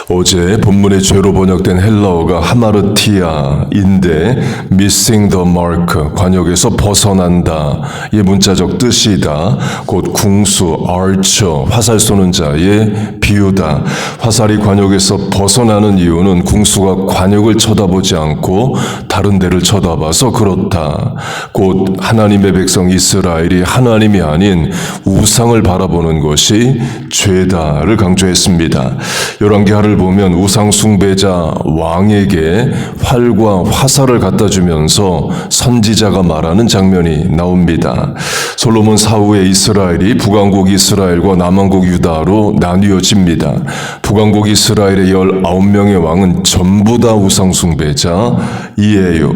어제 본문의 죄로 번역된 헬라어가 하마르티아인데 missing the mark, 관역에서 벗어난다 의 문자적 뜻이다. 곧 궁수, archer, 화살 쏘는 자의 비유다. 화살이 관역에서 벗어나는 이유는 궁수가 관역을 쳐다보지 않고 다른 데를 쳐다봐서 그렇다. 곧 하나님의 백성 이스라엘이 하나님이 아닌 우상을 바라보는 것이 죄다를 강조했습니다. 열왕기하를 보면 우상 숭배자 왕에게 활과 화살을 갖다 주면서 선지자가 말하는 장면이 나옵니다. 솔로몬 사후에 이스라엘이 북왕국 이스라엘과 남왕국 유다로 나뉘어집니다. 북왕국 이스라엘의 19명의 왕은 전부 다 우상 숭배자이에요.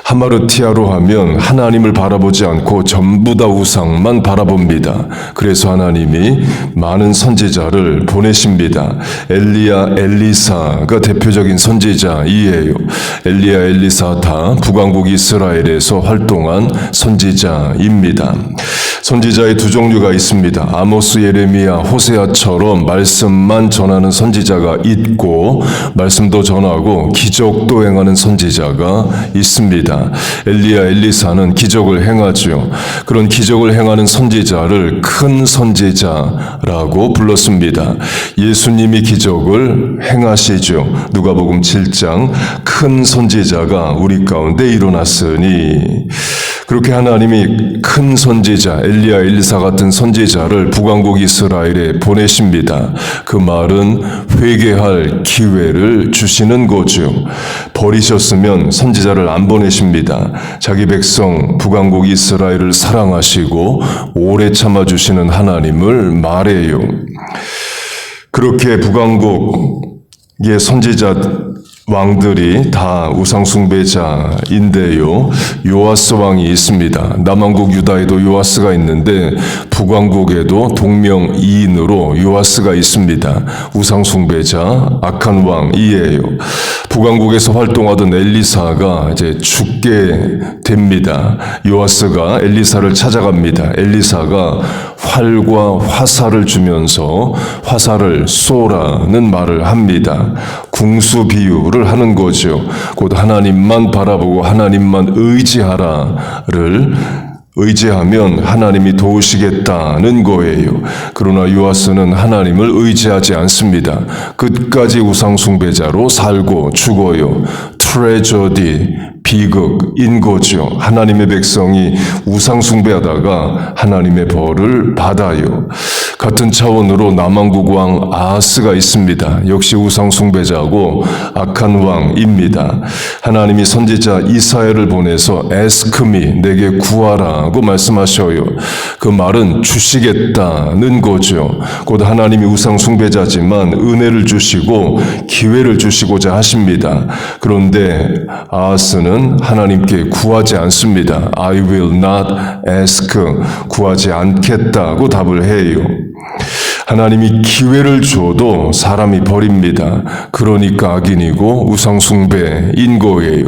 하마르티아로 하면 하나님을 바라보지 않고 전부 다 우상만 바라봅니다. 그래서 하나님이 많은 선지자를 보내십니다. 엘리야, 엘리사가 대표적인 선지자이에요. 엘리야, 엘리사 다 북왕국 이스라엘에서 활동한 선지자입니다. 선지자의 두 종류가 있습니다. 아모스, 예레미야, 호세아처럼 말씀만 전하는 선지자가 있고 말씀도 전하고 기적도 행하는 선지자가 있습니다. 엘리야, 엘리사는 기적을 행하죠. 그런 기적을 행하는 선지자를 큰 선지자라고 불렀습니다. 예수님이 기적을 행하시죠. 누가복음 7장 큰 선지자가 우리 가운데 일어났으니, 그렇게 하나님이 큰 선지자 엘리야, 엘리사 같은 선지자를 북왕국 이스라엘에 보내십니다. 그 말은 회개할 기회를 주시는 거죠. 버리셨으면 선지자를 안 보내십니다. 자기 백성 북왕국 이스라엘을 사랑하시고 오래 참아주시는 하나님을 말해요. 그렇게 북왕국의 선지자 왕들이 다 우상숭배자인데요. 요아스 왕이 있습니다. 남왕국 유다에도 요아스가 있는데 북왕국에도 동명이인으로 요아스가 있습니다. 우상숭배자 악한 왕이에요. 북왕국에서 활동하던 엘리사가 이제 죽게 됩니다. 요아스가 엘리사를 찾아갑니다. 엘리사가 활과 화살을 주면서 화살을 쏘라는 말을 합니다. 궁수 비유를 하는 거죠. 곧 하나님만 바라보고 하나님만 의지하면 하나님이 도우시겠다는 거예요. 그러나 요아스는 하나님을 의지하지 않습니다. 끝까지 우상숭배자로 살고 죽어요. 트레저디, 비극인 거죠. 하나님의 백성이 우상숭배하다가 하나님의 벌을 받아요. 같은 차원으로 남왕국 왕 아하스가 있습니다. 역시 우상숭배자고 악한 왕입니다. 하나님이 선지자 이사야를 보내서 ask me, 내게 구하라고 말씀하셔요. 그 말은 주시겠다는 거죠. 곧 하나님이 우상숭배자지만 은혜를 주시고 기회를 주시고자 하십니다. 그런데 아하스는 하나님께 구하지 않습니다. I will not ask, 구하지 않겠다고 답을 해요. 하나님이 기회를 줘도 사람이 버립니다. 그러니까 악인이고 우상숭배인 거예요.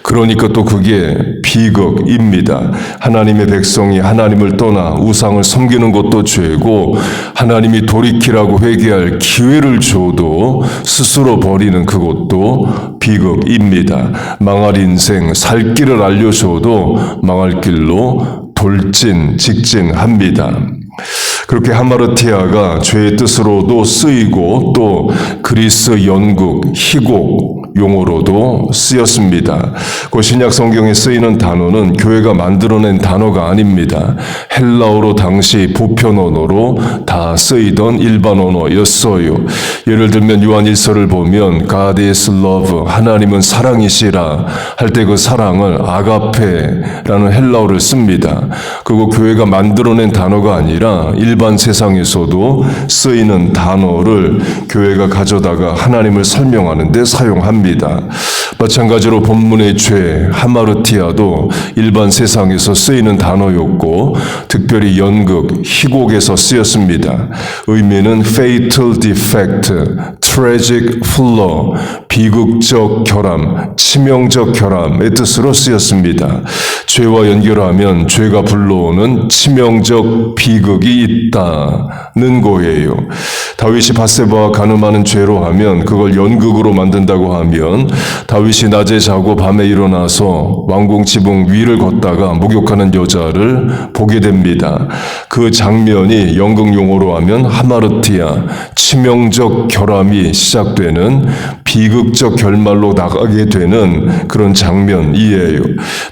그러니까 또 그게 비극입니다. 하나님의 백성이 하나님을 떠나 우상을 섬기는 것도 죄고, 하나님이 돌이키라고 회개할 기회를 줘도 스스로 버리는 그것도 비극입니다. 망할 인생, 살 길을 알려줘도 망할 길로 직진합니다. 그렇게 하마르티아가 죄의 뜻으로도 쓰이고 또 그리스 연극, 희곡 용어로도 쓰였습니다. 그 신약 성경에 쓰이는 단어는 교회가 만들어낸 단어가 아닙니다. 헬라어로 당시 보편 언어로 다 쓰이던 일반 언어였어요. 예를 들면 요한 1서를 보면 God is love, 하나님은 사랑이시라 할 때 그 사랑을 아가페라는 헬라어를 씁니다. 그거 교회가 만들어낸 단어가 아니라 일반 세상에서도 쓰이는 단어를 교회가 가져다가 하나님을 설명하는 데 사용합니다. 마찬가지로 본문의 죄, 하마르티아도 일반 세상에서 쓰이는 단어였고 특별히 연극, 희곡에서 쓰였습니다. 의미는 fatal defect, tragic flaw, 비극적 결함, 치명적 결함의 뜻으로 쓰였습니다. 죄와 연결하면 죄가 불러오는 치명적 비극이 있다는 거예요. 다윗이 밧세바와 간음하는 죄로 하면 그걸 연극으로 만든다고 하면 다윗이 낮에 자고 밤에 일어나서 왕궁 지붕 위를 걷다가 목욕하는 여자를 보게 됩니다. 그 장면이 연극 용어로 하면 하마르티아, 치명적 결함이 시작되는 비극적 결말로 나가게 되는 그런 장면이에요.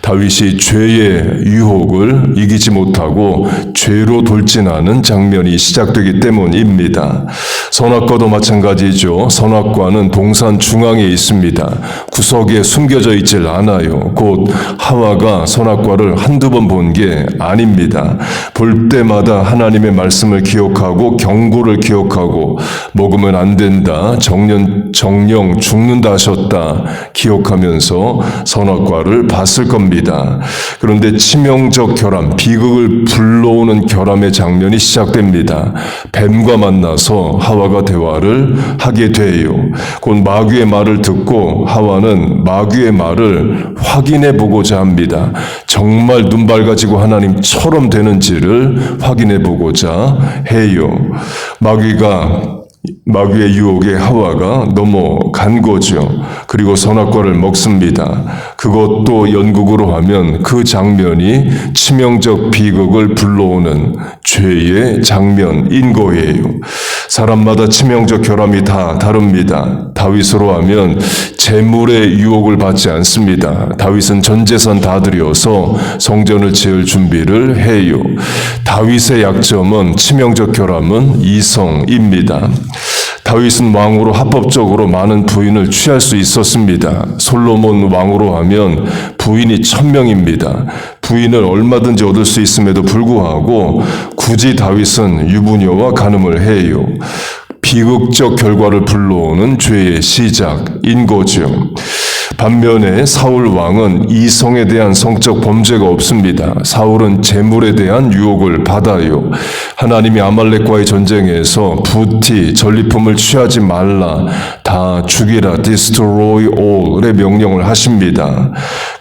다윗이 죄의 유혹을 이기지 못하고 죄로 돌진하는 장면이 시작되기 때문입니다. 선악과도 마찬가지죠. 선악과는 동산 중앙에 있습니다. 구석에 숨겨져 있질 않아요. 곧 하와가 선악과를 한두 번 본 게 아닙니다. 볼 때마다 하나님의 말씀을 기억하고 경고를 기억하고 먹으면 안 된다, 정령 죽는다 하셨다 기억하면서 선악과를 봤을 겁니다. 그런데 치명적 결함, 비극을 불러오는 결함의 장면이 시작됩니다. 뱀과 만나서 하와가 대화를 하게 돼요. 곧 마귀의 말을 듣고 하와는 마귀의 말을 확인해 보고자 합니다. 정말 눈 밝아지고 하나님처럼 되는지를 확인해 보고자 해요. 마귀의 유혹에 하와가 넘어간 거죠. 그리고 선악과를 먹습니다. 그것도 연극으로 하면 그 장면이 치명적 비극을 불러오는 죄의 장면인 거예요. 사람마다 치명적 결함이 다 다릅니다. 다윗으로 하면 재물의 유혹을 받지 않습니다. 다윗은 전 재산 다 들여서 성전을 지을 준비를 해요. 다윗의 약점은 치명적 결함은 이성입니다. 다윗은 왕으로 합법적으로 많은 부인을 취할 수 있었습니다. 솔로몬 왕으로 하면 부인이 1000명입니다. 부인을 얼마든지 얻을 수 있음에도 불구하고 굳이 다윗은 유부녀와 간음을 해요. 비극적 결과를 불러오는 죄의 시작인 거죠. 반면에 사울 왕은 이성에 대한 성적 범죄가 없습니다. 사울은 재물에 대한 유혹을 받아요. 하나님이 아말렉과의 전쟁에서 부티, 전리품을 취하지 말라, 다 죽이라, destroy all의 명령을 하십니다.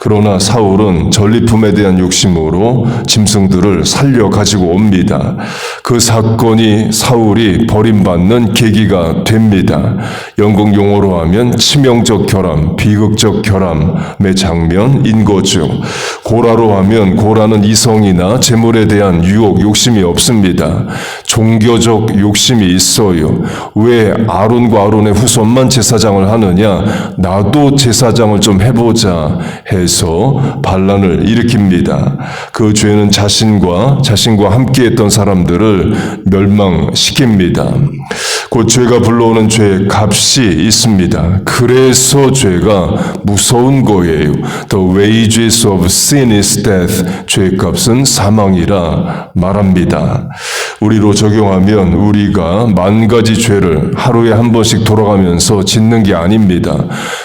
그러나 사울은 전리품에 대한 욕심으로 짐승들을 살려 가지고 옵니다. 그 사건이 사울이 버림받는 계기가 됩니다. 영국 용어로 하면 치명적 결함, 비극적 결함의 장면인 거죠. 고라로 하면 고라는 이성이나 재물에 대한 유혹, 욕심이 없습니다. 종교적 욕심이 있어요. 왜 아론과 아론의 후손만 제사장을 하느냐? 나도 제사장을 좀 해보자 해서 반란을 일으킵니다. 그 죄는 자신과 함께했던 사람들을 멸망시킵니다. 곧 죄가 불러오는 죄의 값이 있습니다. 그래서 죄가 무서운 거예요. The wages of sin is death. 죄의 값은 사망이라 말합니다. 우리로 적용하면 우리가 10,000가지 죄를 하루에 한 번씩 돌아가면서 짓는 게 아닙니다.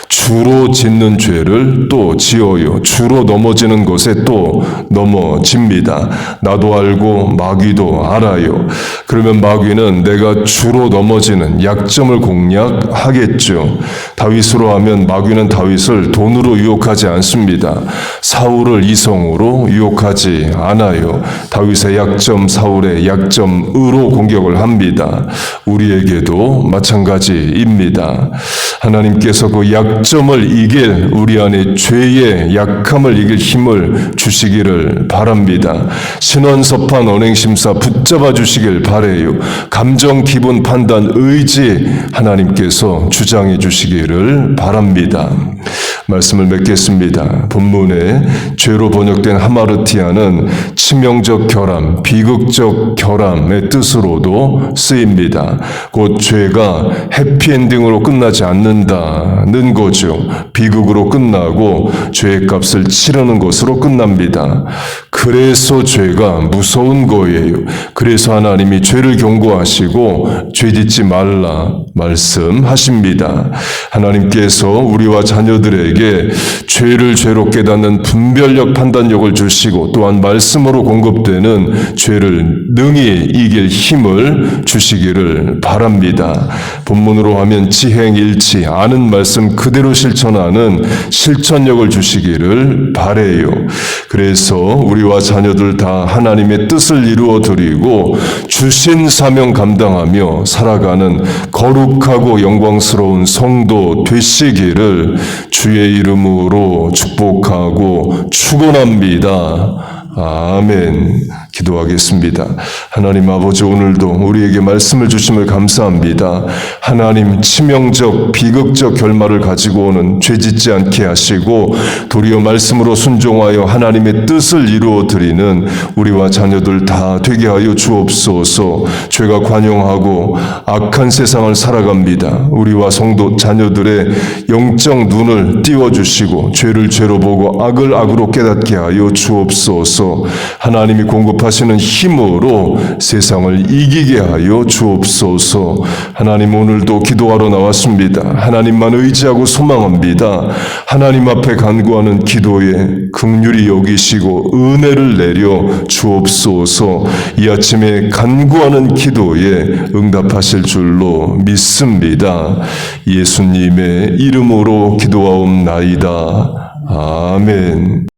주로 짓는 죄를 또 지어요. 주로 넘어지는 것에 또 넘어집니다. 나도 알고 마귀도 알아요. 그러면 마귀는 내가 주로 넘어지는 약점을 공략하겠죠. 다윗으로 하면 마귀는 다윗을 돈으로 유혹하지 않습니다. 사울을 이성으로 유혹하지 않아요. 다윗의 약점, 사울의 약점으로 공격을 합니다. 우리에게도 마찬가지입니다. 하나님께서 그 약점을 이길, 우리 안에 죄의 약함을 이길 힘을 주시기를 바랍니다. 신원섭한 언행심사 붙잡아 주시길 바라요. 감정, 기분, 판단, 의지 하나님께서 주장해 주시기를 바랍니다. 말씀을 맺겠습니다. 본문에 죄로 번역된 하마르티아는 치명적 결함, 비극적 결함의 뜻으로도 쓰입니다. 곧 죄가 해피엔딩으로 끝나지 않는다는 거죠. 비극으로 끝나고 죄의 값을 치르는 것으로 끝납니다. 그래서 죄가 무서운 거예요. 그래서 하나님이 죄를 경고하시고 죄 짓지 말라 말씀하십니다. 하나님께서 우리와 자녀들에게 우리에게 죄를 죄로 깨닫는 분별력, 판단력을 주시고 또한 말씀으로 공급되는 죄를 능히 이길 힘을 주시기를 바랍니다. 본문으로 하면 지행일치, 아는 말씀 그대로 실천하는 실천력을 주시기를 바래요. 그래서 우리와 자녀들 다 하나님의 뜻을 이루어 드리고 주신 사명 감당하며 살아가는 거룩하고 영광스러운 성도 되시기를 주의 이름으로 축복하고 축원합니다. 아멘. 기도하겠습니다. 하나님 아버지, 오늘도 우리에게 말씀을 주심을 감사합니다. 하나님, 치명적 비극적 결말을 가지고 오는 죄짓지 않게 하시고 도리어 말씀으로 순종하여 하나님의 뜻을 이루어 드리는 우리와 자녀들 다 되게 하여 주옵소서. 죄가 관영하고 악한 세상을 살아갑니다. 우리와 성도 자녀들의 영적 눈을 띄워주시고 죄를 죄로 보고 악을 악으로 깨닫게 하여 주옵소서. 하나님이 공급하시는 힘으로 세상을 이기게 하여 주옵소서. 하나님, 오늘도 기도하러 나왔습니다. 하나님만 의지하고 소망합니다. 하나님 앞에 간구하는 기도에 긍휼히 여기시고 은혜를 내려 주옵소서. 이 아침에 간구하는 기도에 응답하실 줄로 믿습니다. 예수님의 이름으로 기도하옵나이다. 아멘.